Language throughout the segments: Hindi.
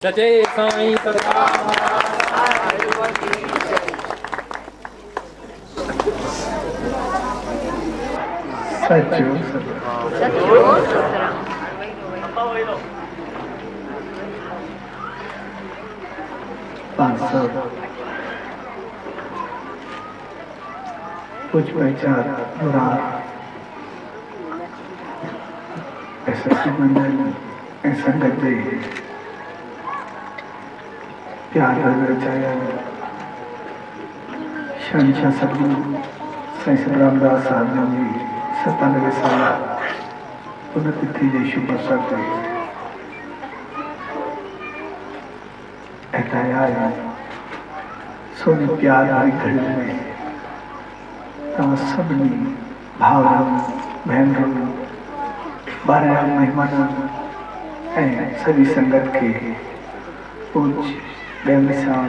सचे साईं कुछ विचार मुराद ऐसा मंडल ऐसा गद्दे प्यार रचाया शहंशाह सदगुरु साईं रामदास साहब जी 97 साल पुण्यतिथि जे शुभ अवसर ते ऐताया है सोने प्यार वाली घड़ी में तव्हां सभिनी भाउरनि भेनरुनि ॿारनि महिमाननि ऐं सॼी संगत खे पूज्य ॿियनि सां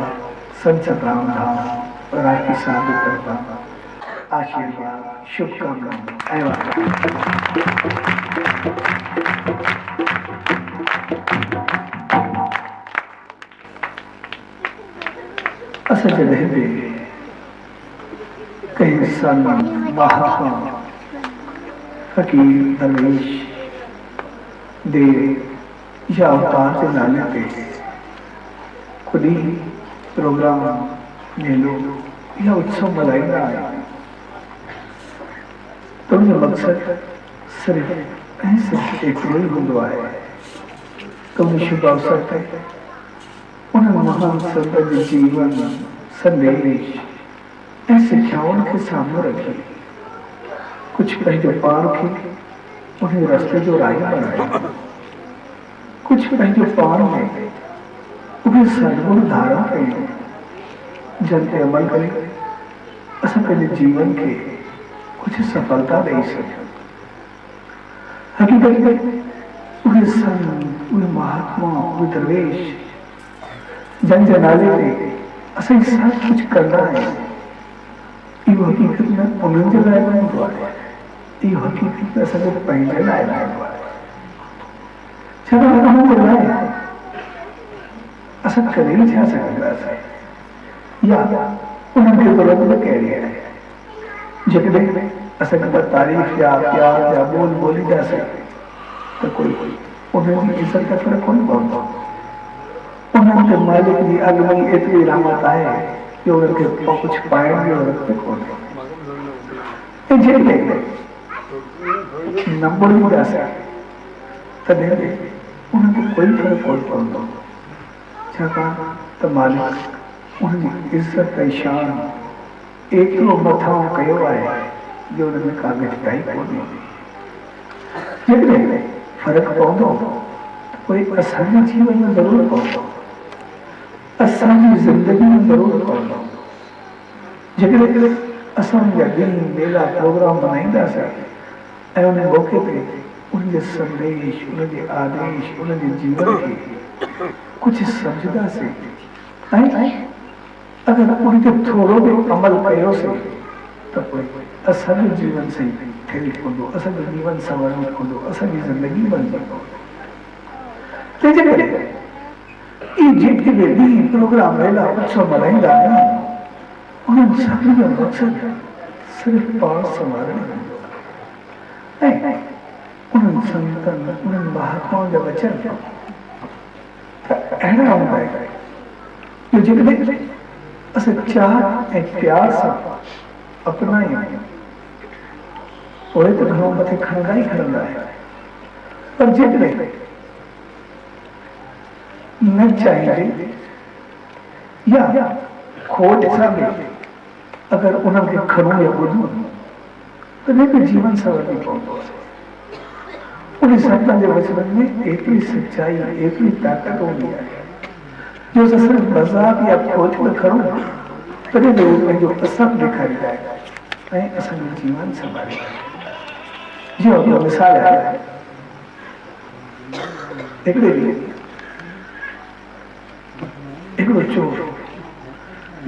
संत रामधाम राखी साहिब जी तरफ़ां आशीर्वाद शुभकामनाऊं ऐं असां जॾहिं बि कई सन महात्मा फकीर दरवेश दे या अवतार के नाले पे खुद ही प्रोग्राम मेलो या उत्सव मनाईंदा आहियूं तो उनजो मक़सदु सिर्फ़ु ऐं सिर्फ़ु एतिरो ई हूंदो आहे त उन शुभ अवसर ते उन महान संत जे जीवन संदेश ऐं सिख्याउनि खे साम्हूं रखी कुझु पंहिंजो पाण खे उन रस्ते जो राही बणायो कुझु पंहिंजो पाण में उहे सद्गुण धारण कयूं जिन ते अमल करे असां पंहिंजे जीवन खे कुझु सफलता ॾेई सघूं हक़ीक़त में उहे संत उहे महात्मा उहे दरवेश जन जे नाले ते असां सभु कुझु कंदा आहियूं इहो हक़ीक़त में उन्हनि जे लाइ न हूंदो आहे इहो हक़ीक़त में असांजे पंहिंजे लाइ न हूंदो आहे छाकाणि उन्हनि जे लाइ असां कॾहिं न छा सघंदासीं या उन्हनि खे ज़रूरत बि कहिड़ी आहे जेकॾहिं असांखे ॿ तारीफ़ या प्यार या ॿोल ॿोलींदासीं त कोई उन्हनि जी इज़त त फ़र्क़ु कोन पवंदो उन्हनि खे मालिक जी अॻु में एतिरी रहमत आहे कि उन्हनि खे कुझु पाइण जी ज़रूरत बि कोन्हे ऐं जेकॾहिं न ॿोलींदासीं तॾहिं बि उन्हनि खे कोई फ़र्क़ु कोन पवंदो छाकाणि त मालिक उनजी इज़त ऐं शान एतिरो मथां कयो आहे जो उन में का घटिताई कोन्हे जेकॾहिं फ़र्क़ु पवंदो त कोई असांजे जीवन में ज़रूरु पवंदो असांजी ज़िंदगी में ज़रूरु पवंदो जेकॾहिं असां जा ॾींहं मेला प्रोग्राम मल्हाईंदासीं ऐं उन मौक़े ते उनजे संदेश उनजे आदेश उनजे जीवन खे कुझु सम्झंदासीं ऐं अगरि उनखे थोरो बि अमल कयोसीं त पोइ असांजो जीवन सही ठही पवंदो असांजो जीवन संवरणो पवंदो असांजी ज़िंदगी बणिजी पवंदी तंहिंजे करे इहे जेके बि ॾींहं प्रोग्राम मेला उत्सव मल्हाईंदा आहियूं उन्हनि सभिनी जो मक़सदु सिर्फ़ु पाण संवारणु हूंदो आहे ऐं उन्हनि संतनि उन्हनि महात्माउनि जा वचन त अहिड़ा हूंदा आहिनि जो जेकॾहिं असां चाह ऐं प्यार सां अपनायूं उहे त घणो मथे खणंदा ई खणंदा आहिनि पर जेकॾहिं न चाहींदे या खोट सां बि अगरि उन्हनि खे खणूं या ॿुधूं तॾहिं बि जीवन सवरणी पवंदो आहे उन संतनि जे वचननि में एतिरी सच्चाई एतिरी ताक़त हूंदी आहे जो असां सिर्फ़ु मज़ाक या खोट में खणूं तॾहिं बि उहे पंहिंजो असर ॾेखारींदा आहिनि ऐं असांजो जीवन संभालींदा आहिनि जीअं हिकिड़ो मिसाल आहे हिकिड़े ॾींहुं हिकिड़ो चोर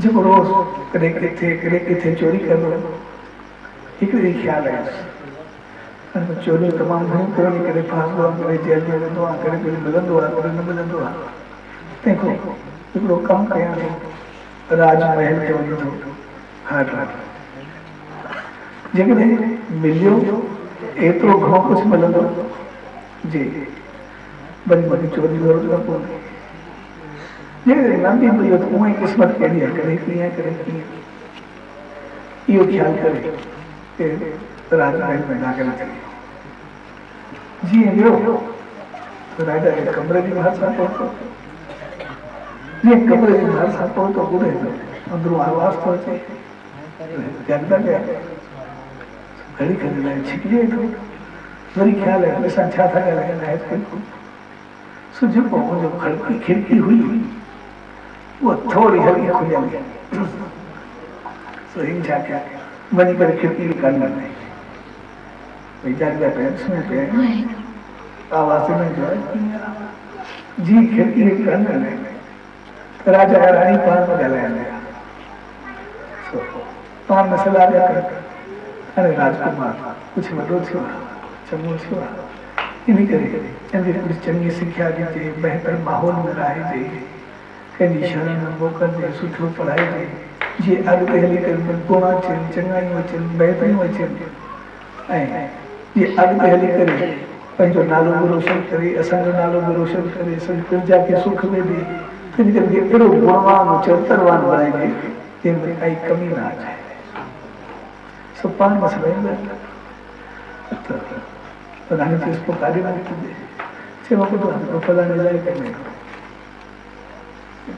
जेको रोज़ कॾहिं किथे चोरी कंदो हिकिड़े ॾींहुं ख़्यालु आयुसि चोरियूं तमामु घणियूं कयो कॾहिं फासंदो आहे कॾहिं जेल में वेंदो आहे कॾहिं मिलंदो आहे कॾहिं न मिलंदो आहे देखो हिकिड़ो कमु कयां थो राजमहल जो ईंदो हाट जेकॾहिं मिलियो एतिरो घणो कुझु मिलंदो जी वरी मूंखे चोरी जी ज़रूरत न पवंदी जेकॾहिं न बि मिलियो त उहा ई क़िस्मत कहिड़ी आहे कॾहिं कीअं कॾहिं कीअं इहो ख़्यालु करे राजमहल में दाख़िल थी जीअं वियो त राजा जे कमरे जी बाहि सां पहुतो जीअं कमरे जी बाहि सां पहुतो ॿुधे अंदरूं आवाज़ थो अचे जगदा पिया घड़ी खणी लाइ छिकिजे थो वरी ख़्यालु आहे असां छा था ॻाल्हायूं सुझो मुंहिंजो खिड़की हुई वो थोड़ी हल्की खुलियल सो इन छा कया वञी करे खिड़की कन में भई जागदा पिया सुम्ही पिया आवाज़ में जो जी खिड़की कन में राजा राणी पाण में ॻाल्हाइनि पिया सो पाण में सलाह पिया कनि अरे राजकुमार कुझु वॾो थियो आहे चङो थियो आहे इन करे इनखे कुझु चङी सिख्या ॾिजे बहितर माहौल में रहिजे कंहिंजी शरण में मोकिलजे सुठो पढ़ाइजे जीअं अॻिते हली करे गुण अचनि चङायूं अचनि बहितरियूं अचनि ऐं जीअं अॻिते हली करे पंहिंजो नालो बि रोशन करे असांजो नालो बि रोशन करे सॼी प्रजा खे सुख में ॾे तंहिं करे अहिड़ो गुणवान चरित्रवान बणाइजे जंहिंमें काई कमी न अचे सो पाण में सदाईं प्रधान जी इसको कार्य में कीजिए सेवा को तो हमको फलाने जाए करने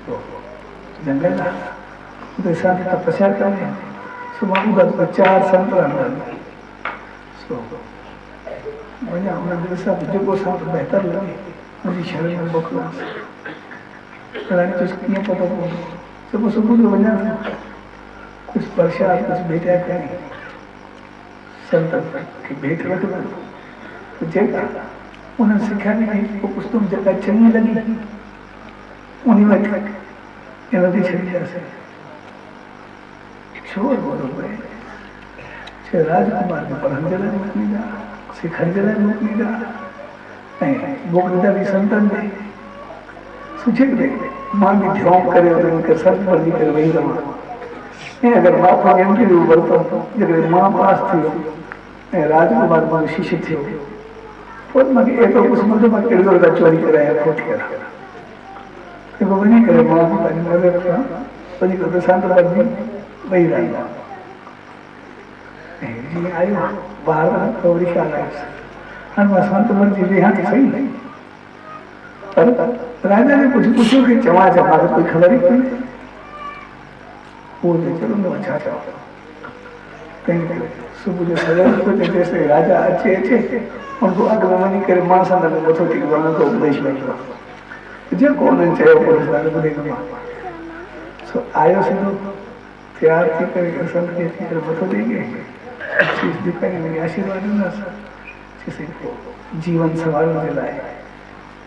तो जंगल ना तो शांति तपस्या करने सुबह को 4 संत रहने सो वजह हमने दिवसा जो को संत बेहतर लगे मुझे शरण में बखला प्रधान जी इसको क्यों पता हो सुबह सुबह जो वजह कुछ प्रसाद कुछ भेटा करें संत की भेंट रखना तो जेका उन्हें सिखाने की कुछ तुम जगह चंगी लगी उन्हीं में इन्होंने छड़ी जैसे छोड़ बोलो भाई छे राजकुमार के पढ़ने मुक्ति जा सिखाने मुक्ति जा नहीं बोकदा भी संतन दे सुझे दे मां भी ध्यान करे और उनके सर पर भी कर वही रहा ये अगर बाप एम के लिए बोलता हूँ जब मां पास थी राजकुमार मां शिष्य थे और मगे एतो कुछ मुझे मत केड़ो दा चोरी कराया खोट करा ते वो नहीं करे मां पर नजर रखा पनी को शांत बन वही रहा जी आयो बाहर कवरी का आया हम शांत बन जी यहां तो सही नहीं पर राजा ने कुछ पूछो कि जमा जमा कोई खबर ही नहीं वो चलो मैं अच्छा था कहीं सुबह जो सवेरे को जैसे राजा अच्छे अच्छे उनको अगमनी करे मां सा न मथो टिक वण को उपदेश मिलियो जो कोन चयो पुलिस वाले ॿुधे न सो आयो सिधो तैयार थी करे संत खे थी करे मथो टेके शीश दिखाई में आशीर्वाद ॾिना जैसे जीवन संवारण जे लाइ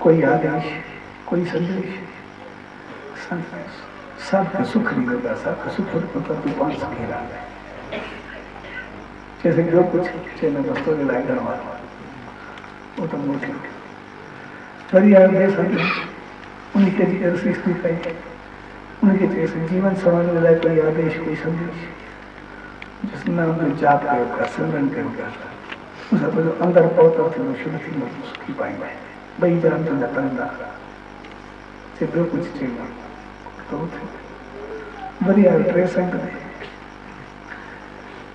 कोई आदेश कोई संदेश संत सबके सुख मिलेगा सबके सुख होता तू पान सकेगा जैसे जो कुछ चैन दोस्तों के लायक करवा वो तो मोटी वरी आए संत उन्हीं के लिए सृष्टि पाई उनके जैसे जीवन संवारने लायक कोई आदेश कोई संदेश जिसमें उन्हें जाप कर सिमरन कर उस पर जो अंदर पहुंचा थे वो शुद्ध थी सुखी पाएंगे भाई जान तो नतंदा से जो कुछ चाहिए तो बढ़िया ट्रे संत ने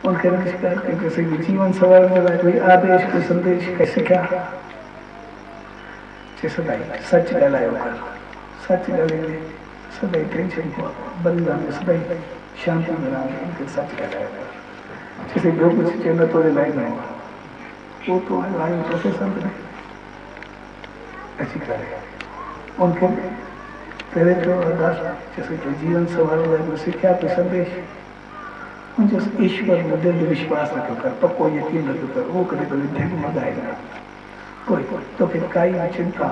उनके नमस्कार के जैसे जीवन संवारने वाला कोई आदेश कोई संदेश कैसे क्या सदाई सच ॻाल्हायो कर सच ॻाल्हाइले सदाई टेंशन को बलिदान में सदाई शांति बना उनके सच ॻाल्हायो कर जैसे जो कुछ चैन तो लाइ न वो तो आयो जैसे संत ने अच्छी करे उनके पहले जो अरदास जैसे कि जीवन संवारने वाला शिक्षा कोई संदेश उनसे ईश्वर में दिल विश्वास रखो कर पक्को यकीन रखो कर वो कभी कभी ढगमगाएगा कोई तो फिर काई चिंता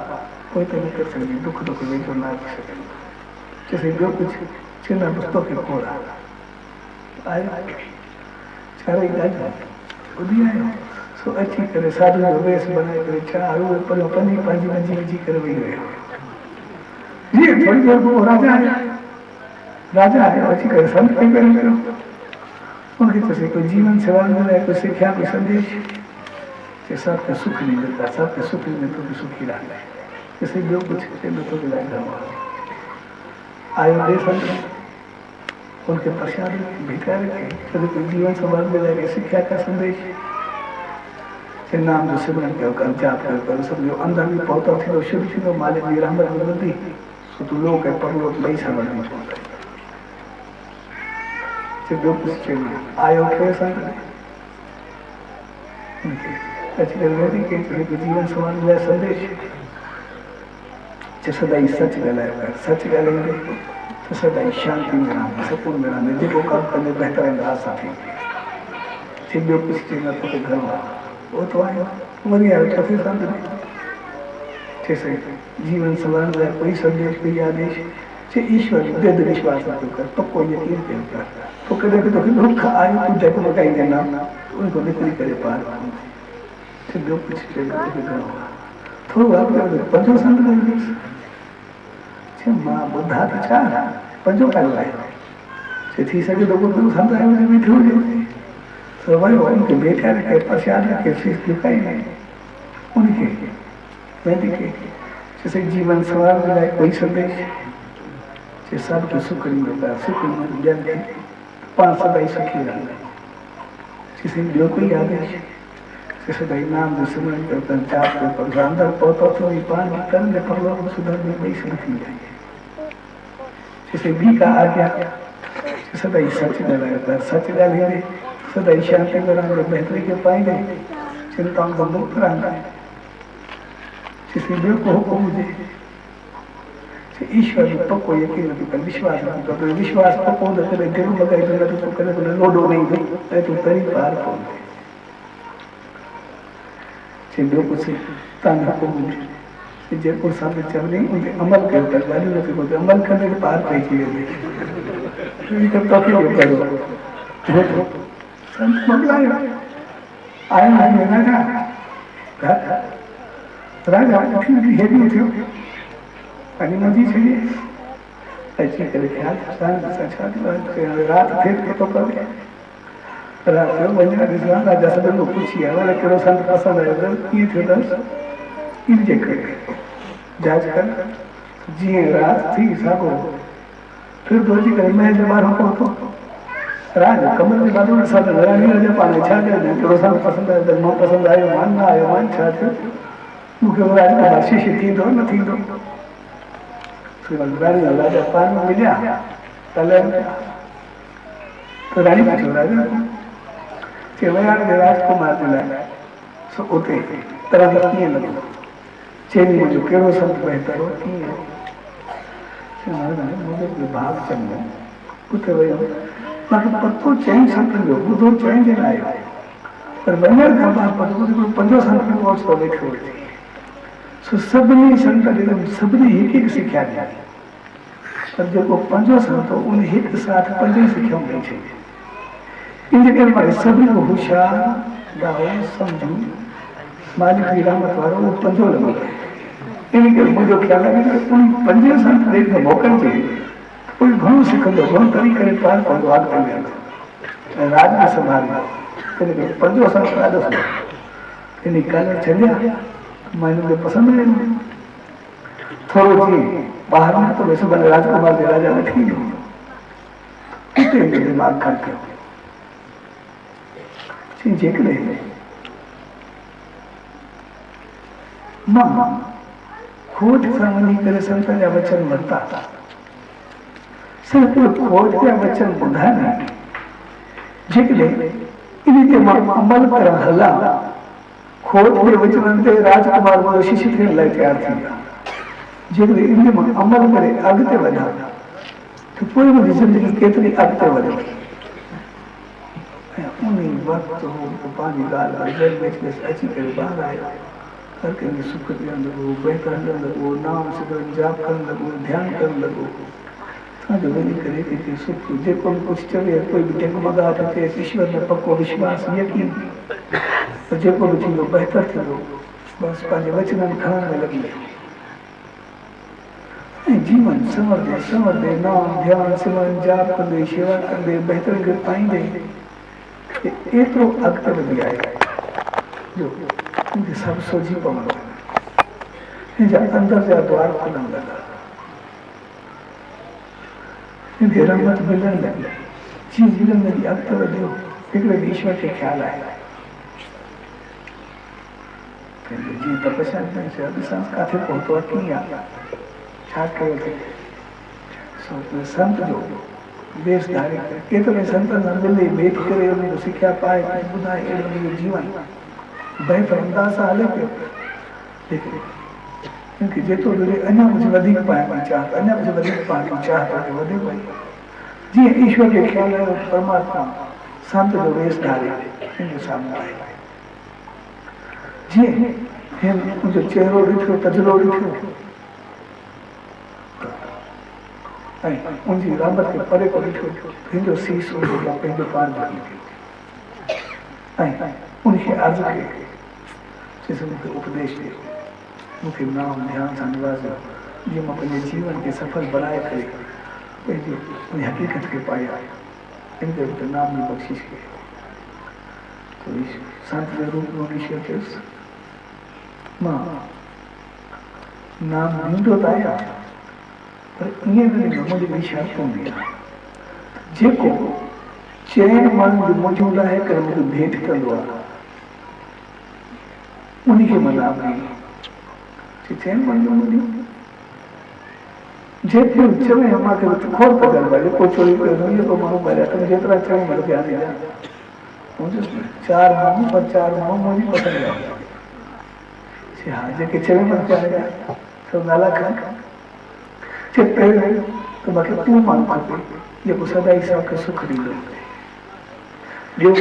कोई तो नहीं कर सकती दुख दुख में तो ना कर सके जैसे जो कुछ चिन्ह दोस्तों के खोला आए चारे गाज बुद्धि आयो सो अच्छी करे साधु जो वेश बनाए करे चारू पर पनी पांजी मंजी जी कर वही रहे ये थोड़ी देर को राजा आया अच्छी करे संत कहीं करेंगे उनके तो कोई जीवन सवाल मिला है, कोई शिक्षा, कोई संदेश कि सबका सुख नहीं मिलता, सबका सुख नहीं मिलता तो सुखी रहा है, किसी जो कुछ तो मिलाएगा आयो संत उनके प्रसाद भीतर कभी कोई जीवन सवाल मिला है, शिक्षा का संदेश नाम जो सिमरन कर जाप कर सब जो अंदर भी पहुंचा थी शुद्ध थी मालिक जी राम बंदी सो तो लोग है परलोक नहीं समझ नहीं छोड़ता से जो कुछ आयो के संग अच्छी गलती के जीवन समाज में संदेश जो सदाई सच गलाएगा, सच गलेंगे तो सदाई शांति में रहना, सुकून में रहना, जिनको काम करने बेहतर अंदाज साथी जो कुछ चीज तो घर में वो तो आया मरी आए तो फिर संत ने जैसे जीवन सवाल है, कोई संदेश कोई आदेश से ईश्वर दृढ़ विश्वास कर तो कोई यकीन नहीं कर तो कदे तो दुख आयु तो देखो बताई देना उनको निकली करे पार से जो कुछ थोड़ा आप पंजो संत ने छे मां बुद्धा तो चाह पंजो कर लाए से थी सके तो को संत आए में बैठे हो जाए तो भाई उनके बेटे के प्रसाद के शीश झुकाई नहीं उनके मैं देखे जैसे जीवन सवाल मिला कोई संदेश से सबके सुख नहीं होता, सुख नहीं ज्ञान थे पांच सदाई सुखी रहना जैसे जो कोई आदेश जैसे भाई नाम जो सिमरन करता जाप करता अंदर पहुंचा तो ये पान करने पर लोग सुधर में वही सुखी जाएंगे जैसे भी का आ गया सदाई सच डाला सच डालेंगे सदाई शांति में रहेंगे, बेहतरी के पाएंगे, चिंताओं को मुक्त रहना है जिसमें दिल को हुक्म मुझे ईश्वर ने पक्को यकीन कर विश्वास तो विश्वास पक्को न करे दिल लगाए तो करे तो लोडो नहीं दो तो तरी पार पहुंच गए जो कुछ तान हुक्म मुझे जयपुर सामने चल रही उनके अमल के ऊपर वाली लोग बोलते अमल करने के पार पे चाहिए तो करो संत मंगलाए आया राजा उठी हेडी उठ्यो आणि नदी छे ऐसी करे ख्याल संसार रात फिर के तो कर रात में वंजना दिसवा राजा से लोग पूछिए वाला केरो संत पसंद आयो तो ये थे दस इन जे करे जाज कर जी रात थी सागो फिर दोजी करे मैं जब बाहर को तो राजा कमल में बादू ने साथ रानी राजा पाले छा गए केरो संत पसंद आयो तो मन पसंद आयो मान ना आयो मान छा थे मुके राज को बख्शिश थी दो न थी दो फिर रानी राजा पान में मिला तले तो रानी पूछो राजा कि वह राजकुमार मिला सो उते तरह किए लगो चेनी मुझे केरो संत बेहतर हो किए मुझे विभाग चंगे उते वह मतलब पत्तो चैन संत जो बुधो चैन जे आयो पर वनर का बात पत्तो को पंजो संत में पहुंच तो बैठो सो सबनी संत ने सबनी एक शिक्षा दी पर जो पंजो संत उन एक साथ पंजे शिक्षा मिली छे इनके बारे सभी को होशियार दाओ समझू मालिक की रहमत वारो वो पंजो लगो इनके मुझे ख्याल है कि उन पंजे संत देखने मौका चाहिए कोई घणो सिखंदो घणो तरीके पार पंजो आग कर राज में संभाल के पंजो संत राज इन काल चलिया मैंने के पसंद है थोड़ो जी बाहर में तो वैसे बने राजकुमार के राजा ने ठीक हो इतने दिमाग खर्च जेकले मां खोट सामनी करे संत जा वचन मरता सिर्फ खोट जा वचन बुधा नहीं जेकले इनके अमल कर हला खोट के वचन ते राजकुमार को शिक्षित करने लायक तैयार थी जेकले इनके अमल करे अगते वधा तो पूरी मुझे जिंदगी केतरी अगते वधे उन्हीं वक्त हो तो पानी गाल जल बेच के अच्छी करे बाहर आए हर कहीं सुख दिया लगो बेहतर लगो नाम सिमरन जाप करने लगो ध्यान करने लगो जो वही करे कि सुख जे को कुछ चले कोई भी जगमगा थे ईश्वर में पक्को विश्वास यकीन तो जे को भी थी बेहतर थे बस पांच वचन खाने में लगी जीवन समर दे नाम ध्यान सिमरन जाप कर दे सेवा कर दे बेहतर कर पाएंगे ये तो अगते बदी आए जो इनके सब सोची पवन जा अंदर जा द्वार खुलन लगा इनके रमत मिलन लगी चीज मिलन लगी अगते बदी एक ईश्वर के ख्याल आए जी तपस्या से अभिशांस काथे पहुंचो नहीं आता संत जो देश धारे केतरे संत मिले भेट करे उनको शिक्षा पाए बुधाए एड़ो जीवन भय पर अंदाज़ हले पियो लेकिन क्योंकि जेतो दिले अन्य कुछ वधिक पाए चाहत अन्य कुछ वधिक पाए चाहत तो वधे भाई जी ईश्वर के ख्याल है परमात्मा संत जो देश धारे इनके सामने आए जी हम उनके चेहरो ॾिठो तजलो ॾिठो उनकी रामत के परे को ॾिठो पंहिंजो सीस उनजो पंहिंजो पार भरी उनखे अर्ज़ कई जैसे मूंखे उपदेश ॾियो मूंखे नाम ध्यान सां निवाज़ियो जीअं मां पंहिंजे जीवन खे सफल बनाए करे पंहिंजी उन हक़ीक़त खे पाया इन करे नाम जी बख़्शिश कई तो संत जे रूप में ईश्वर चयुसि मां नाम ॾींदो त आहियां पर ईअं बि मुंहिंजी ॿी शर्त हूंदी आहे जेको चइनि माण्हुनि जो मुंहिंजो लाइ करे मूंखे भेट कंदो आहे उनखे मां नाम ॾींदो चइनि माण्हुनि जो जेको चवे मूंखे खोड़ पकड़ भले को चोरी कयो इहो माण्हू भरिया तुम जेतिरा चवे मां ध्यानु ॾियां चार माण्हू पर चार माण्हू मुंहिंजी पसंदि आहे हाँ जेके चवे मां ध्यानु ॾियां सब नाला खण पहिरियों त मूंखे उहो माण्हू खपे जेको सदाई असांखे सुख ॾींदो ॿियो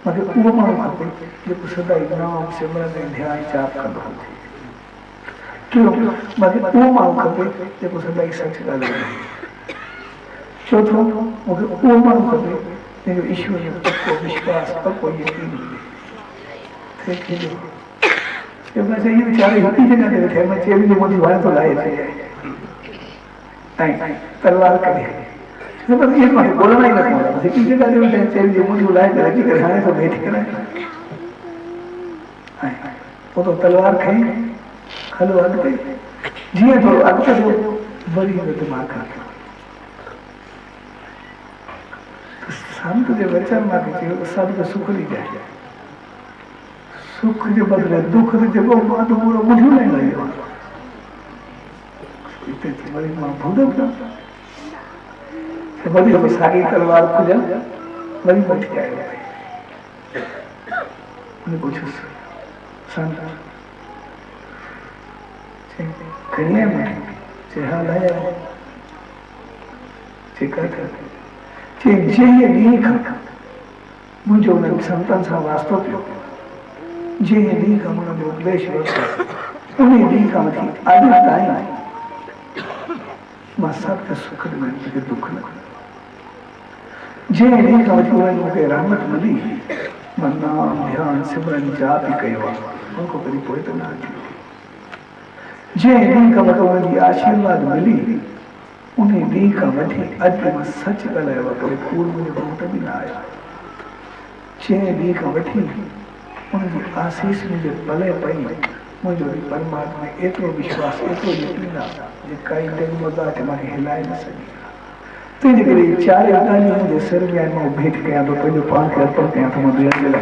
मूंखे उहो माण्हू खपे जेको सदाई नाम सिमरन ऐं ध्यान जाप कंदो हुजे टियों मूंखे उहो माण्हू खपे जेको सदाई सच ॻाल्हाईंदो चौथों मूंखे उहो माण्हू खपे जंहिंजो ईश्वर जो पको विश्वास पको यकीन हुजे मैं ये बेचारे हिकु जगह ते वेठा मैं चेवी जो मुंहिंजी वार तो लाए थे तलवार करे बस ये मां बोलना ही न पवंदो बस हिकु जगह ते वेठा चेवी जो मुंहिंजी लाए करे अची करे हाणे तो भेट करे वो तो तलवार खई हलो अॻिते जीअं थोरो अॻिते थियो वरी दिमाग़ खां संत जे वचन मां चयो सभु सुख ॾी जाए सुख के बदले दुख के जगह मां तो पूरा मुझे नहीं लगे इतने तुम्हारी मां भूल गया बड़ी हम सारी तलवार खुजा बड़ी बैठ गया उन्हें पूछो संत कन्या में चेहा लाया चेका था चे जे ये नहीं खा मुझे उन्हें संतान सा वास्तव पियो जे ॾींहुं खां उन्हनि जो उपदेश वरितो उन ॾींहुं खां वठी अॼु ताईं मां सभु सुख ॾिनो मूंखे दुख न जे ॾींहुं खां वठी उन्हनि मूंखे रहमत मिली मां नाम ध्यान सिमरन जाप ई कयो आहे उनखां कॾहिं पोइ त न अची जे ॾींहुं खां वठी उन्हनि जी आशीर्वाद मिली उन ॾींहुं खां वठी अॼु मां सच ॻाल्हायो आहे कॾहिं कूड़ मुंहिंजो घोट बि न आयो जंहिं ॾींहुं खां वठी उनकी आशीष मुझे भले पई मुझे परमात्मा में एतरो विश्वास एतरो यकीन आहे जे काई डगमगाहट मूंखे हिलाए न सघी तंहिंजे करे चार ॻाल्हियूं मुंहिंजे सिर में आहिनि मां भेट कयां थो पंहिंजो पाण खे अर्पण कयां थो मां ॿियनि जे लाइ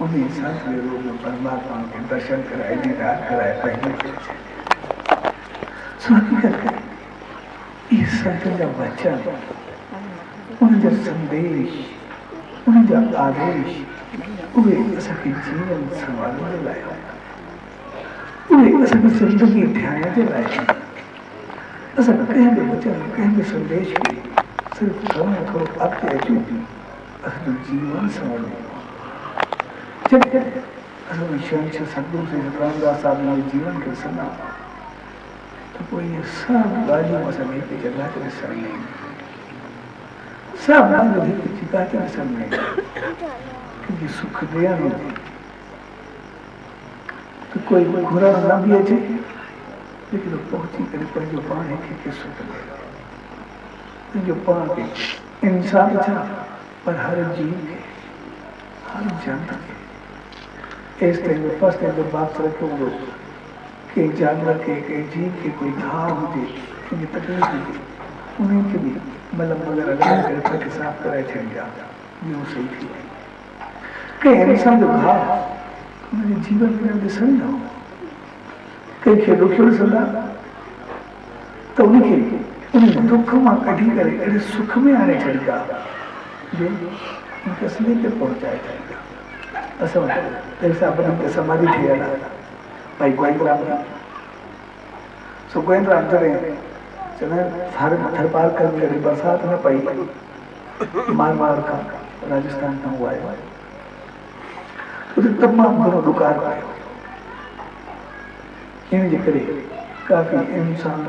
उन संत जे रूप में परमात्मा खे दर्शन कराए दीदार कराए पंहिंजे हक़ीक़त ये संत जा वचन उनजा संदेश उनजा आदेश उहे असांखे जीवन संभालण जे लाइ उहे असांखे ज़िंदगी ठाहिण जे लाइ असां कंहिं बि वचन कंहिं बि संदेश खे सिर्फ़ु थोरो अॻिते अचूं असांजो जीवन संभालणो जॾहिं असां शहंशाह सतगुरु साईं रामदास साहिब जे जीवन खे ॾिसंदा तो कोई ये सब गालियों असां एक जगह ते ॾिसण में सब गालियों एक जगह ते ॾिसण में तुझे सुख दिया नहीं तो कोई घोड़ा न भी अचे लेकिन पहुंची करे पंहिंजो पाण खे सुख दे पंहिंजो पाण खे इंसान छा पर हर जीव खे हर जानवर खे इस टाइम फर्स्ट टाइम बात रखो हूंदो कि जानवर के जीव के कोई घाव हुजे कंहिंजी तकलीफ़ हुजे उन्हनि खे बि मलम वग़ैरह लॻाए करे पेट साफ़ कराए छॾिजे ॿियो सही थी वञे कंहिं इंसान जो घाव उनजे जीवन में ॾिसंदा कंहिंखे ॾुखियो ॾिसंदा त उनखे उन दुख मां कढी करे अहिड़े सुख में आणे छॾींदा जो उनखे असली ते पहुचाए छॾींदा असां वटि हिसाब समाधि ठहियल आहे भाई गोविंदराम सो गोविंदराम जॾहिं चवंदा थर पार करे जॾहिं बरसाति न पई मारवाड़ खां राजस्थान खां उहो आयो उते तमामु घणो ॾुकार कयो इन जे करे काफ़ी इंसान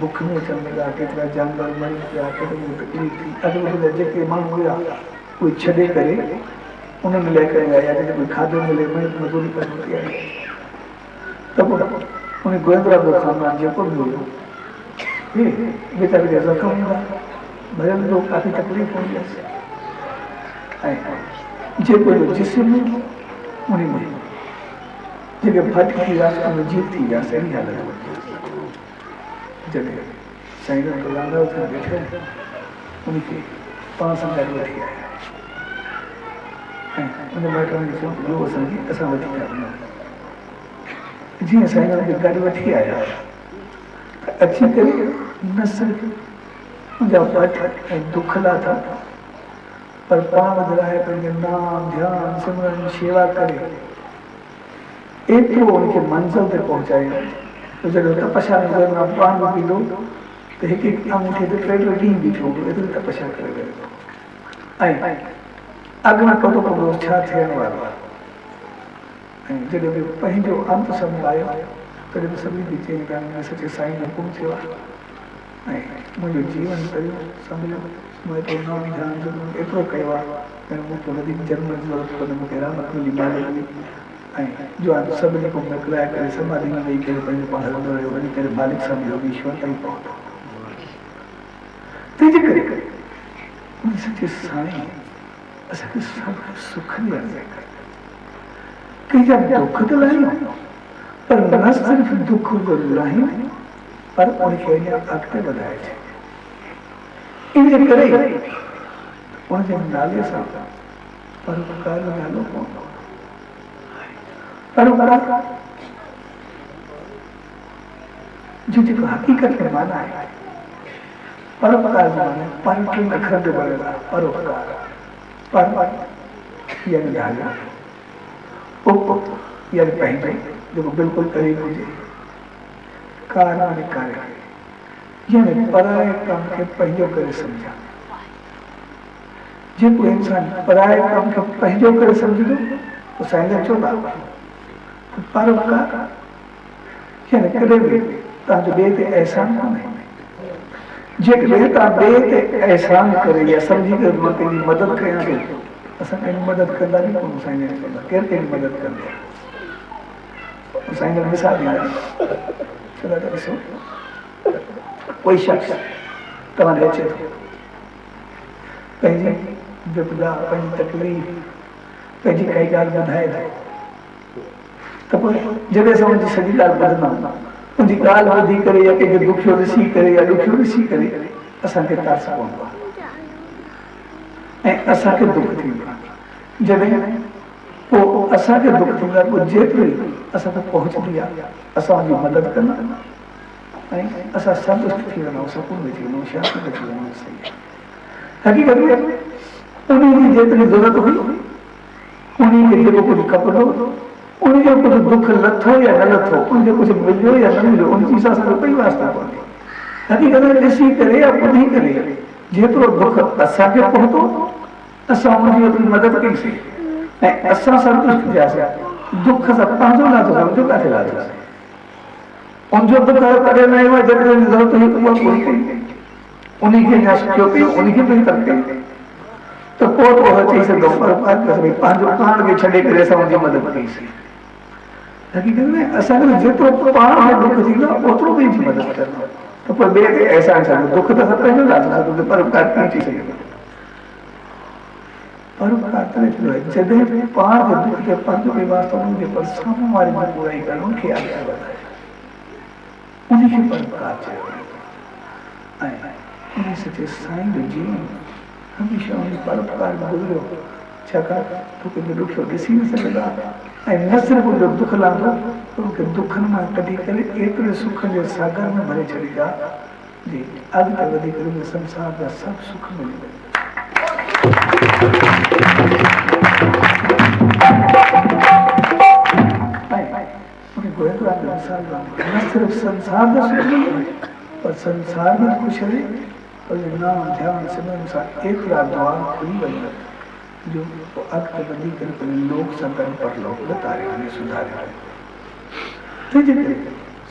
बुख में अचण लॻा केतिरा जानवर मरी पिया केतिरी तकलीफ़ थी अॻिले जा जेके माण्हू हुआ उहे छॾे करे उन्हनि लाइ करे आया जिते कोई खाधो मिले महिनत मज़दूरी करणु थी आई त पोइ उन गोविंदराम जो खानदान जेको बि हुयो बेचारे जा ज़ख़्म हूंदा भरियल जो काफ़ी तकलीफ़ हूंदी हुअसि ऐं जेको जिस्म उन में जेके फट थी वियासीं उन जीत थी वियासीं अहिड़ी हालत जॾहिं साईं जो लांडा सां वेठो उनखे पाण सां गॾु वठी आया ऐं उन माइटनि खे चयो ॿियो असां वठी था वञूं जीअं साईं खे गॾु वठी आया त अची करे न सिर्फ़ु मुंहिंजा पट ऐं दुख लाथा पर पाण विराए पंहिंजो नाम ध्यानु सिमरन शेवा करे एतिरो उनखे मंज़िल ते पहुचायो त जॾहिं तपस्या में पाण बि पींदो त हिकु हिकु अंगूठे ते टे टे ॾींहं बीठो हूंदो एतिरी तपस्या करे वियो ऐं अॻु में पतो पवंदो छा थियण वारो आहे ऐं जॾहिं बि पंहिंजो अंत समय आयो तॾहिं बि सभिनी खे चई पिया सचे साईं जो हुकुम थियो आहे ऐं मुंहिंजो जीवन करियो सम्झो मूं एतिरो नाम ध्यानु एतिरो कयो आहे मूंखे वधीक जन्म जी ज़रूरत कोन्हे मूंखे रहमत मिली मालिक जी ऐं जो आहे सभिनी खां मोकिलाए करे समाधि में वेही करे पंहिंजो पाण हलंदो रहियो वञी करे मालिक सां मिलियो ईश्वर ताईं पहुतो तंहिंजे करे उन सचे साईं असांखे सभु सुख ॾियण करे कंहिंजा दुख त लाहियूं पर न सिर्फ़ु दुख जो लाहियूं पर उनखे अञा अॻिते वधाए छॾियो इन जे करे उनजे नाले सां परोपकार जो नालो पवंदो परोपकार जो जेको हक़ीक़त में माना आहे परोपकार जो माना पर टिनि अखरनि जो बणियल आहे परोपकार पर यानी ॻाल्हि उप यानी पंहिंजो जेको बिल्कुलु क़रीब हुजे कार माने कार्य यानी पराए कम खे पंहिंजो करे सम्झा जेको इंसान पराए कम खे पंहिंजो करे सम्झंदो तो साईं चवंदा परोपकार यानी कॾहिं बि तव्हांजो ॿिए ते एहसान कोन्हे जेकॾहिं तव्हां ॿिए ते एहसान करे या सम्झी करे मां कंहिंजी मदद कयां थो असां कंहिंजी मदद कंदा बि कोन्ह साईं चवंदा केरु कंहिंजी मदद कंदो साईं मिसाल ॾींदा चवंदा त ॾिसो कोई शख़्स तव्हां ॾे अचे थो पंहिंजी विपदा पंहिंजी तकलीफ़ पंहिंजी काई ॻाल्हि ॿुधाए थो त पोइ जॾहिं असां उनजी सॼी ॻाल्हि ॿुधंदा उनजी ॻाल्हि ॿुधी करे या कंहिंखे दुखियो ॾिसी करे या ॾुखियो ॾिसी करे असांखे तरस पवंदो आहे ऐं असांखे दुख थींदो आहे जॾहिं पोइ असांखे दुख थींदो आहे पोइ जेतिरी असां तक पहुचंदी आहे असां उनजी मदद कंदा ऐं असां संतुष्ट थी वञूं सुकून में थी वञूं शांति में थी वञूं सही हक़ीक़त में उनजी जेतिरी ज़रूरत हुई उनखे जेको कुझु खपंदो उनजो कुझु दुख लथो या न लथो उनजो कुझु मिलियो या न मिलियो उन चीज़ सां कोई वास्ता कोन्हे हक़ीक़त में ॾिसी करे या ॿुधी करे जेतिरो दुख असांखे पहुतो असां उनजी एतिरी मदद कईसीं ऐं असां संतुष्ट थियासीं दुख सां पंहिंजो लाथो सम्झो किथे लाथोसीं उनजो दुख कॾहिं न आयो आहे जॾहिं ज़रूरत हुई उहा पूरी कई उनखे अञा सुठो कयो उनखे बहितर कई तो पोतो अची सघंदो पर पंहिंजो पाण खे छॾे करे असां उनजी मदद कईसीं। हक़ीक़त में असांखे जेतिरो पाण में दुख थींदो ओतिरो ॿिए जी मदद कंदो त पोइ ॿिए ते अहसान छॾो। दुख त असां पंहिंजो लाथो सघूं परोपकार कीअं थी सघे? परोपकार तॾहिं थींदो आहे जॾहिं पाण खे दुख थिए पंहिंजो बि वास्तो न हुजे पर साम्हूं वारे जी बुराई करणु उनखे अॻिते वधाए उनखे परोपकार चयो वेंदो। ऐं उन सचे साईं जो जीवन हमेशह उन परोपकार में गुज़रियो। छाकाणि तूं कंहिंजो ॾुखियो ॾिसी न सघंदा ऐं न सिर्फ़ु उनजो दुख लांदो पर उनखे दुखनि मां कढी करे एतिरे सुख जे सागर में भरे छॾींदा जी अॻिते वधी करे उन संसार जा सभु सुख मिली वेंदा। न सिर्फ संसार जा सुख मिले पर संसार में ख़ुशि रहे और नाम ध्यान सिमरन सां एतिरा द्वार खुली वञनि जो अॻिते वधी करे लोक सां गॾु परलोक में तारे वञे सुधारे वञे। तंहिंजे करे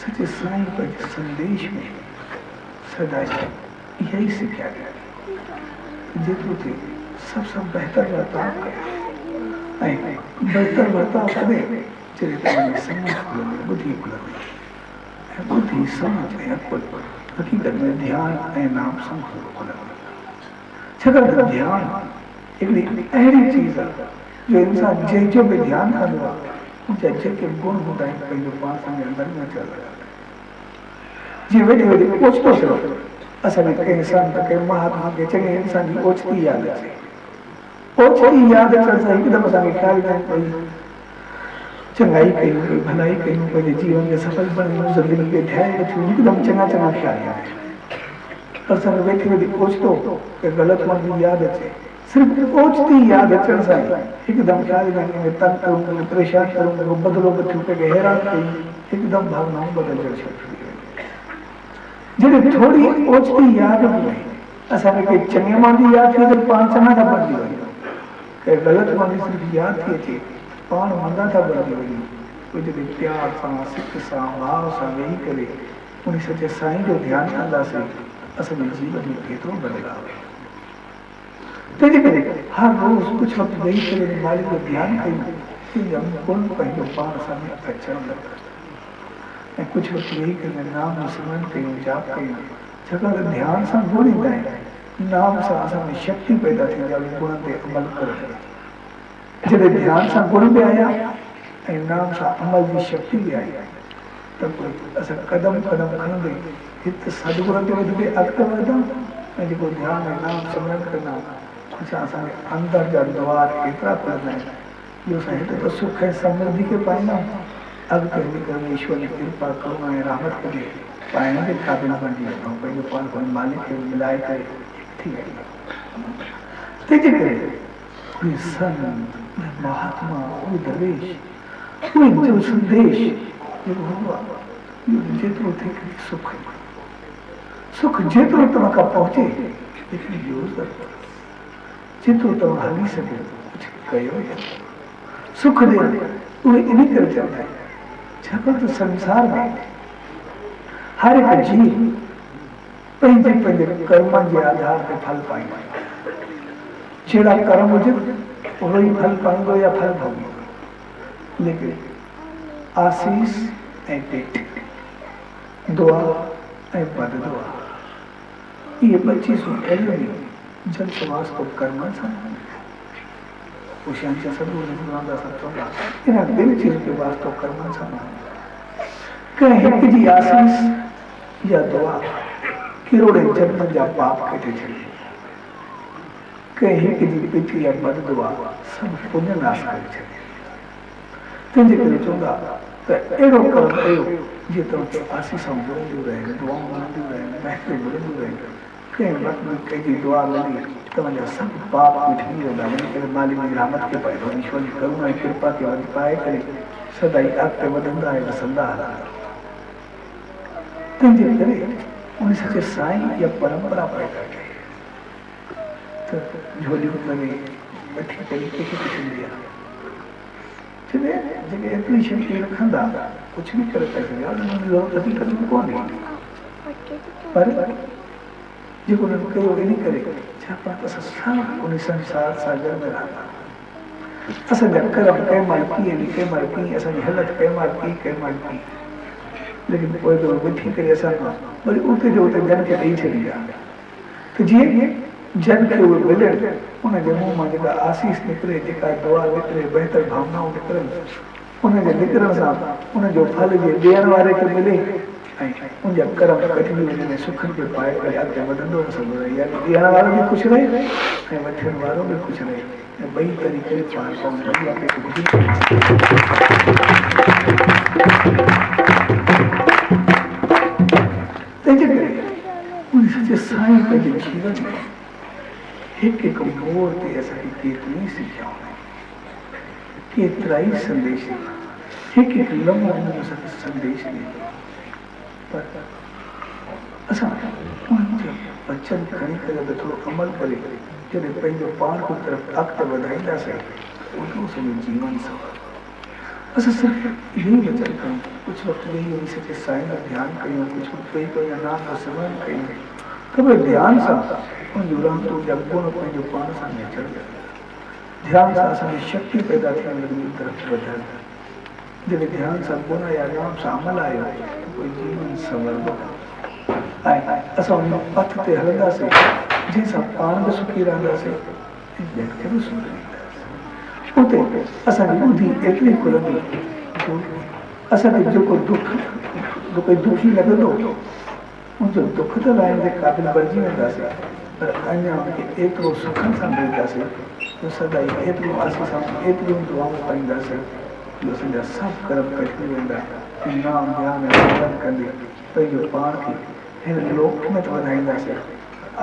सचे साईं पंहिंजे संदेश में सदाई इहा ई सिखिया ॾिनी जेतिरो थिए सब सब बेहतर बर्ताव करे ऐं बेहतर बर्ताव करे जॾहिं तव्हांजी समझ खुलंदी बुद्धि खुलंदी ऐं बुद्धि समझ ऐं अकुल हक़ीक़त में ध्यान ऐं नाम सां खुलंदी। छाकाणि त ध्यान हिकिड़ी अहिड़ी चीज़ आहे जो इंसान जंहिंजो बि ध्यानु कंदो आहे उनजा जेके गुण हूंदा आहिनि पंहिंजो पाण सां अंदरि में अचण लॻंदा आहिनि। जीअं वेठे वेठे ओचितो थियो असांखे कंहिं संत कंहिं महात्मा खे चङे इंसान जी ओचिती यादि अचे ओचिती यादि अचण सां हिकदमि असांखे ख़्यालु ईंदा आहिनि भई चङाई कयूं कोई भलाई कयूं पंहिंजे जीवन खे सफल बणायूं ज़िंदगी खे ठाहे वठूं हिकदमि चङा चङा ख़्याल ईंदा आहिनि। पर असांखे वेठे वेठे ओचितो के ग़लति माण्हू यादि अचे सिर्फ़ु ओचिती यादि अचण सां हिकदमि ख़्यालु ईंदा आहिनि तंग करूं परेशान करूं बदिलो बि थियूं कंहिंखे हैरान कयूं हिकदमि भावनाऊं बदिलजण शुरू थी वेंदियूं। जॾहिं थोरी ओचिती यादि बि रहे असांखे कंहिं चङे माण्हू जी यादि थिए त पाण चङा था बणिजी वञूं कंहिं ग़लति माण्हू सिर्फ़ु यादि थी अचे पाण मंदा था बणिजी वञूं। पोइ जॾहिं प्यार सां सिक सां भाव सां वेही करे उन सचे साईं जो ध्यानु कंदासीं असांजे जीवन में केतिरो बदिलाव आहे। तंहिंजे करे हर रोज़ कुझु वक़्तु वेही करे मालिक जो ध्यानु कयूं गुण पंहिंजो पाण साम्हूं अचणु लॻा ऐं कुझु वक़्तु वेही करे नाम जो सिमरन कयूं जाप कयूं। छाकाणि त ध्यान सां गुण ईंदा आहिनि नाम सां असां में शक्ति पैदा थींदी आहे गुणनि ते अमल करण। जॾहिं ध्यान सां गुण बि आया ऐं नाम सां अमल जी शक्ति बि आई त पोइ असां क़दम क़दम खणंदे हिते सदगुण ते वधंदे अॻिते वधूं ऐं जेको ध्यानु ऐं नाम सिमरन कंदा आहियूं असांजे अंदरि जा द्वार एतिरा खुलंदा आहिनि जो असां हिते त सुख ऐं समृद्धि खे पाईंदा आहियूं अॻिते वञी करे ईश्वर जी कृपा करुणा ऐं रहमत कजे पाइण जे क़ाबिल बणिजी वेंदा आहियूं पंहिंजो पाण पंहिंजे मालिक खे मिलाए करे थी वेंदा। तंहिंजे करे उहे संत उहे महात्मा उहे दरवेश उहे जो संदेश जेको हूंदो आहे इहो जेतिरो थिए सुख सुख जेतिरो तव्हां खां पहुचे लेकिन इहो जेतिरो तव्हां हली सघो कुझु कयो सुख ॾे उहे इन करे चवंदा आहिनि छाकाणि त संसार में हर हिकु जीव पंहिंजे पंहिंजे कर्मनि जे आधार ते फल पाईंदो आहे। जहिड़ा कर्म हुजनि उहो ई फल पाईंदो या फल भोगींदो लेकिन आसीस ऐं पेट दुआ ऐं बद दुआ इहे ॿ चीज़ूं अहिड़ियूं आहिनि जन वास्तो कर्मनि सां होशियार सभु इन ॿिनि चीज़ जो वास्तो कर्मनि सां कंहिं हिक जी आसीस या दुआ किरोड़े जन्मनि जा पाप कटे छॾे कंहिं हिक जी पिठ या बद दुआ सभु पुण्य नाश करे छॾे। तंहिंजे करे चवंदा त अहिड़ो कर्म कयो जीअं तव्हांखे आसीसां मिलंदियूं रहनि दुआऊं मिलंदियूं रहनि महफ़िल मिलंदियूं रहनि कंहिं वक़्त में कंहिंजी दुआ मिली तव्हांजा सभु पाप मिटी वेंदा वञी करे मालिक जी रहमत खे पाईंदो ईश्वर जी करुणा ऐं कृपा खे वञी पाए करे सदाई अॻिते वधंदा ऐं वसंदा हलंदा। तंहिंजे करे उन सचे साईं इहा परंपरा पैदा कई त झोलियूं में वठी करे कंहिंखे कुझु मिली आहे जॾहिं जेके एतिरी शक्ति रखंदा कुझु बि करे था सघनि ज़रूरत थी करणु कोन्हे पर जेको उन्हनि कयो इन करे छाकाणि त असां सभु उन संसार सागर में रहंदा असांजा कर्म कंहिं महिल कीअं आहिनि कंहिं महिल कीअं असांजी हालत कंहिं महिल कीअं कंहिं महिल कीअं लेकिन पोइ त ॿुधी करे असां वरी उते जो उते जन खे ॾेई छॾींदा त जीअं जन खे उहे मिलनि उनजे मुंहं मां जेका आसीस निकिरे जेका दुआ निकिरे बहितर भावनाऊं निकिरनि उनजे निकिरण सां उनजो फल जे ॾियण वारे खे मिले ऐं उनजा कर्म कढी वञे सुखनि खे पाए करे अॻिते वधंदो सघंदो रहे यानी ॾियण वारो बि ख़ुशि रहे ऐं वठण वारो बि ख़ुशि रहे ऐं ॿई तरीक़े पाण तंहिंजे करे उन सचे साईं पंहिंजे जीवन में हिकु हिकु मोड़ ते असांखे केतिरी सिखियाऊं आहिनि केतिरा ई संदेश हिकु हिकु लम्हो उन्हनि असांखे संदेश ॾींदो पर असां उनजा वचन खणी करे त थोरो अमल करे जॾहिं पंहिंजो पाण को तरफ़ अॻिते वधाईंदासीं उहो सॼो जीवन सफ़र असां सिर्फ़ु इहो ई वचन कयूं कुझु वक़्तु वेही वञी सचे साईं जो ध्यानु कयूं कुझु वक़्तु वेही पंहिंजा नाम जो सिमरन कयूं त भई ध्यान सां उनजो रांदो जा गुण पंहिंजो पाण सां निचड़ ध्यान सां असांजी शक्ति पैदा थियण लॻी तरफ़ वधनि जॾहिं ध्यान सां गुण या नाम सां अमल आयो त कोई जीवन संवरंदो ऐं असां उन पथ ते हलंदासीं जंहिंसां पाण बि सुखी रहंदासीं ऐं ॿियनि खे बि सुख ॾींदासीं उते असांजी ॿुधी एतिरी खुलंदी जो असांखे जेको दुखी लॻंदो उनजो दुख त लाइण जे क़ाबिल बणिजी वेंदासीं पर अञा उनखे एतिरो सुखनि सां मिलंदासीं जो सदाई एतिरो आसीसां एतिरियूं दुआऊं पाईंदासीं जो असांजा सभु कर्म कढी वेंदा ऐं नाम ध्यान ऐं सिमरन कंदे पंहिंजो पाण खे हिन लोक में त वधाईंदासीं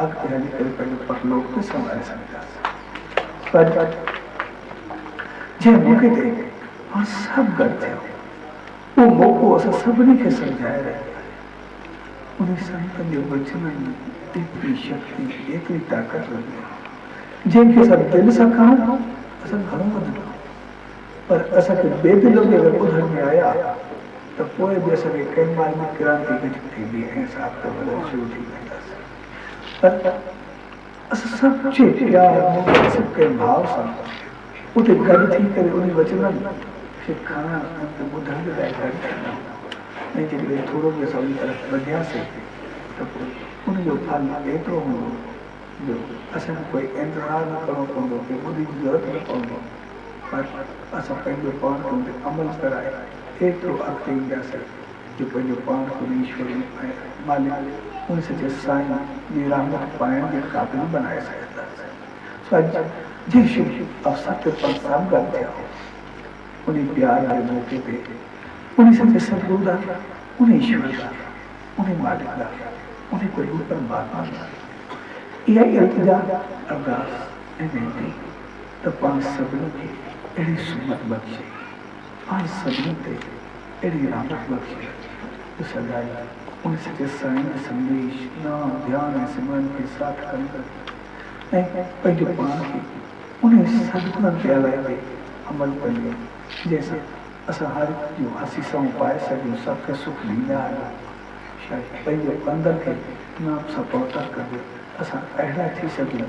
अॻिते हली करे पंहिंजो परलोक बि संभाले सघंदासीं पर जंहिं मौक़े ते पाण सभु गॾु थियो उहो मौक़ो असां सभिनी खे सम्झाए रहिया उन संतनि जे वचननि में एतिरी शक्ति एतिरी ताक़त हूंदी आहे जंहिंखे असां दिलि सां खणूं असां घणो वधंदो पर असांखे बेदिलो बि अगरि ॿुधण में आया त पोइ बि असांखे कंहिं महिल में क्रांति गॾु थींदी ऐं असां अॻिते वधणु शुरू थी वेंदासीं पर असां सभु प्यार मोहबत सभु भाव सां उते गॾु थी करे उन वचननि खे खणण ऐं ॿुधण जे लाइ गॾु थींदा ऐं जेकॾहिं थोरो बि असां उन तरफ़ वधियासीं त पोइ उनजो फल एतिरो हूंदो जो असांखे कोई इंतज़ारु न करिणो पवंदो की ॿुधी जी ज़रूरत न पवंदो पर असां पंहिंजो पाण खे उते अमल कराए एतिरो अॻिते ईंदासीं जो पंहिंजो पाण खे ईश्वर ऐं मालिक उन सचे साईं जी रहमत पाइण जे क़ाबिल बनाए सघंदासीं जे शुभ अवसर ते पाण सभु गॾु थिया उन प्यार जे मौक़े ते उन सचे सतगुरु दा उन ईश्वर दा उन मालिक दा उन प्रभु परमात्मा दा इहा ई इल्तिजा अरदास ऐं वेनती त पाण सभिनी खे अहिड़ी सुमत बख़्शे पाण सभिनी ते अहिड़ी रहमत बख़्शे त सदाई उन सचे साईं जो संदेश नाम ध्यान ऐं सिमरन खे साथ कंदड़ ऐं पंहिंजो पाण खे उन सदगुणनि ते हलाईंदे अमल कंदे जंहिंसां असां हर जूं आसीसाऊं पाए सघूं सभु सुख ॾींदा आहियूं शायदि पंहिंजे अंदर खे नाम सां पहुता कंदे असां अहिड़ा थी सघूं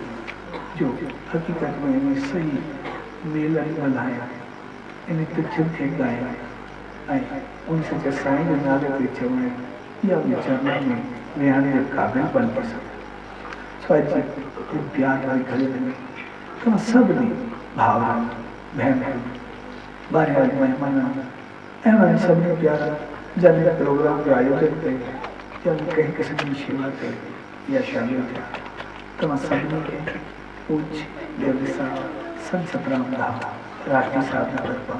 जो हक़ीक़त में इन सही मेलनि ॻाल्हायां इन तिखियुनि खे ॻायां ऐं उन सचे साईं जे नाले ते चवण इहा बि चरण में विहण जे क़ाबिल बणिजी सघे छो प्यार वारी घड़ी में तव्हां सभिनी भाउरनि भेनरुनि ॿाहिरि महिमान ऐं उन्हनि सभिनी प्यारा जॾहिं प्रोग्राम जो आयोजन कई या कंहिं क़िस्म जी शेवा कई या शामिल थिया तव्हां सभिनी खे पूछ देवी साहब संत सतराम धाम राठी साहब जी तरफ़ां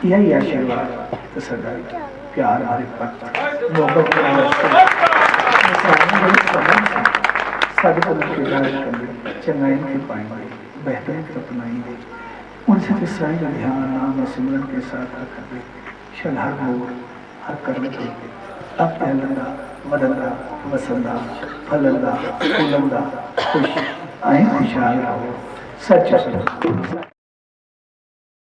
इहा ई आशीर्वाद त सदाई प्यार वारे पथ मोहबत सदगुरु खे यादि कंदे चङाइनि खे पाईंदे बहितरीन खे अपनाईंदे उन सचे साईं जो ध्यान नाम सिमरन के साथ रखंदे शल हर मोड़ हर कर्म खे अॻिते हलंदा वधंदा वसंदा फलंदा फूलंदा ख़ुशि ऐं ख़ुशहाल रहो सच